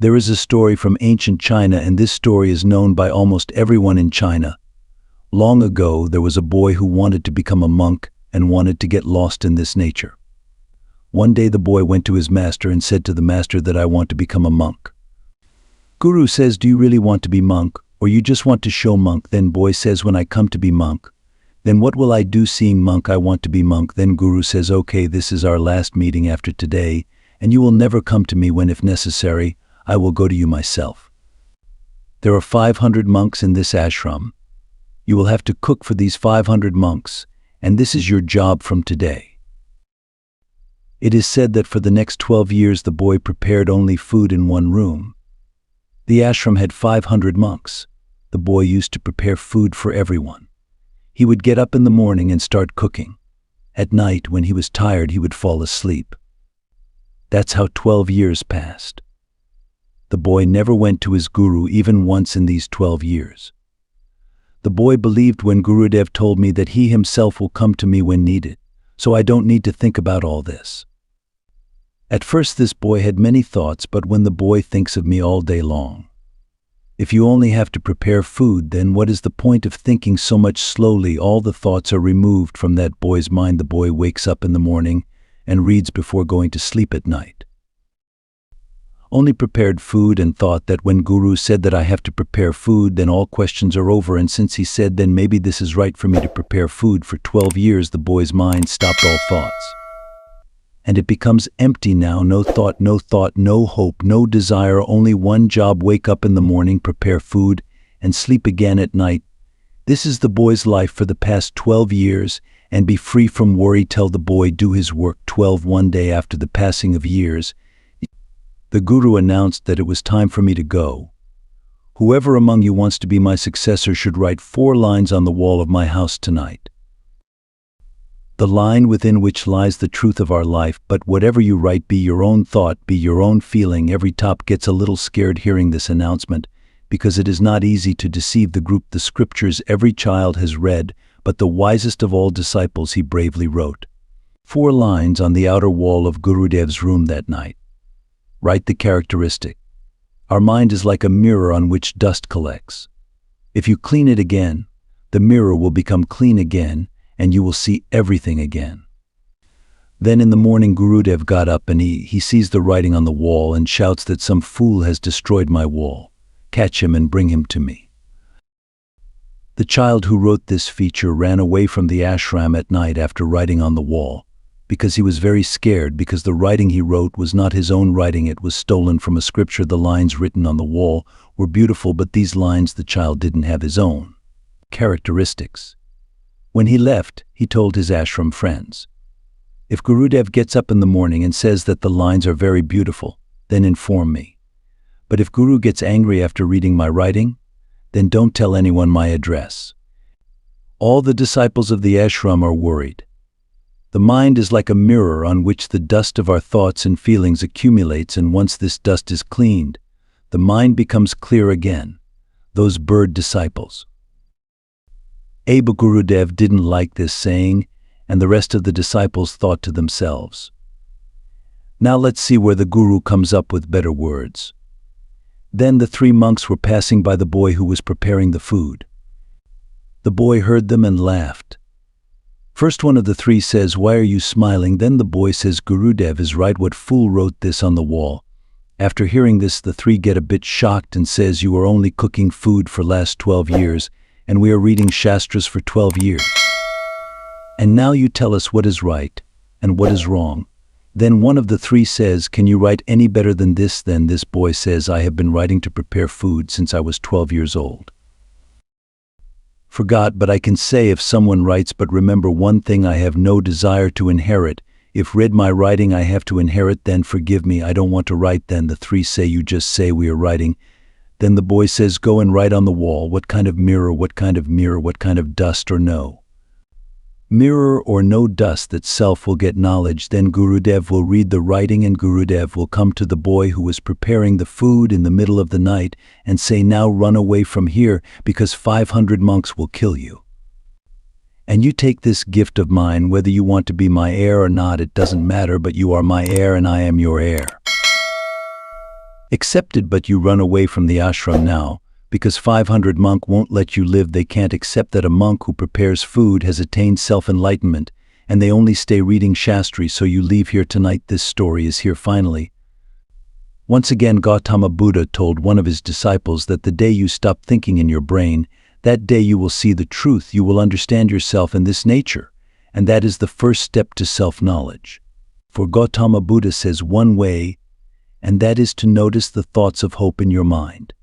There is a story from ancient China, and this story is known by almost everyone in China. Long ago, there was a boy who wanted to become a monk and wanted to get lost in this nature. One day the boy went to his master and said to the master that I want to become a monk. Guru says, do you really want to be monk, or you just want to show monk? Then boy says, when I come to be monk, then what will I do? Seeing monk, I want to be monk. Then Guru says, okay, this is our last meeting after today, and you will never come to me. When if necessary, I will go to you myself. There are 500 monks in this ashram. You will have to cook for these 500 monks, and this is your job from today. It is said that for the next 12 years the boy prepared only food in one room. The ashram had 500 monks. The boy used to prepare food for everyone. He would get up in the morning and start cooking. At night, when he was tired, he would fall asleep. That's how 12 years passed. The boy never went to his guru even once in these 12 years. The boy believed when Gurudev told me that he himself will come to me when needed, so I don't need to think about all this. At first this boy had many thoughts, but when the boy thinks of me all day long. If you only have to prepare food, then what is the point of thinking so much? Slowly all the thoughts are removed from that boy's mind. The boy wakes up in the morning and reads before going to sleep at night. Only prepared food and thought that when Guru said that I have to prepare food, then all questions are over. And since he said then maybe this is right for me to prepare food for 12 years, the boy's mind stopped all thoughts. And it becomes empty now. No thought, no hope, no desire, only one job: wake up in the morning, prepare food, and sleep again at night. This is the boy's life for the past 12 years, and be free from worry. Tell the boy do his work. 12. One day after the passing of years, the Guru announced that it was time for me to go. Whoever among you wants to be my successor should write 4 lines on the wall of my house tonight. The line within which lies the truth of our life, but whatever you write, be your own thought, be your own feeling. Every top gets a little scared hearing this announcement, because it is not easy to deceive the group. The scriptures every child has read, but the wisest of all disciples, he bravely wrote 4 lines on the outer wall of Gurudev's room that night. Write the characteristic. Our mind is like a mirror on which dust collects. If you clean it again, the mirror will become clean again, and you will see everything again. Then in the morning Gurudev got up and he sees the writing on the wall and shouts that some fool has destroyed my wall. Catch him and bring him to me. The child who wrote this feature ran away from the ashram at night after writing on the wall, because he was very scared, because the writing he wrote was not his own writing. It was stolen from a scripture. The lines written on the wall were beautiful, but these lines the child didn't have his own characteristics. When he left, he told his ashram friends, if Gurudev gets up in the morning and says that the lines are very beautiful, then inform me. But if Guru gets angry after reading my writing, then don't tell anyone my address. All the disciples of the ashram are worried. The mind is like a mirror on which the dust of our thoughts and feelings accumulates, and once this dust is cleaned, the mind becomes clear again. Those bird disciples. Abba Gurudev didn't like this saying, and the rest of the disciples thought to themselves, now let's see where the Guru comes up with better words. Then the 3 monks were passing by the boy who was preparing the food. The boy heard them and laughed. First one of the 3 says, why are you smiling? Then the boy says, Gurudev is right. What fool wrote this on the wall? After hearing this, the 3 get a bit shocked and says, you are only cooking food for last 12 years, and we are reading Shastras for 12 years. And now you tell us what is right and what is wrong. Then one of the 3 says, can you write any better than this? Then this boy says, I have been writing to prepare food since I was 12 years old. Forgot, but I can say if someone writes, but remember one thing, I have no desire to inherit. If read my writing I have to inherit, then forgive me, I don't want to write. Then the 3 say, you just say we are writing. Then the boy says, go and write on the wall. What kind of mirror, what kind of mirror, what kind of dust or no mirror or no dust, that self will get knowledge. Then Gurudev will read the writing, and Gurudev will come to the boy who was preparing the food in the middle of the night and say, now run away from here, because 500 monks will kill you. And you take this gift of mine, whether you want to be my heir or not, it doesn't matter, but you are my heir and I am your heir. Accepted, but you run away from the ashram now, because 500 monk won't let you live. They can't accept that a monk who prepares food has attained self-enlightenment, and they only stay reading Shastri, so you leave here tonight. This story is here finally. Once again, Gautama Buddha told one of his disciples that the day you stop thinking in your brain, that day you will see the truth, you will understand yourself in this nature, and that is the first step to self-knowledge. For Gautama Buddha says one way, and that is to notice the thoughts of hope in your mind.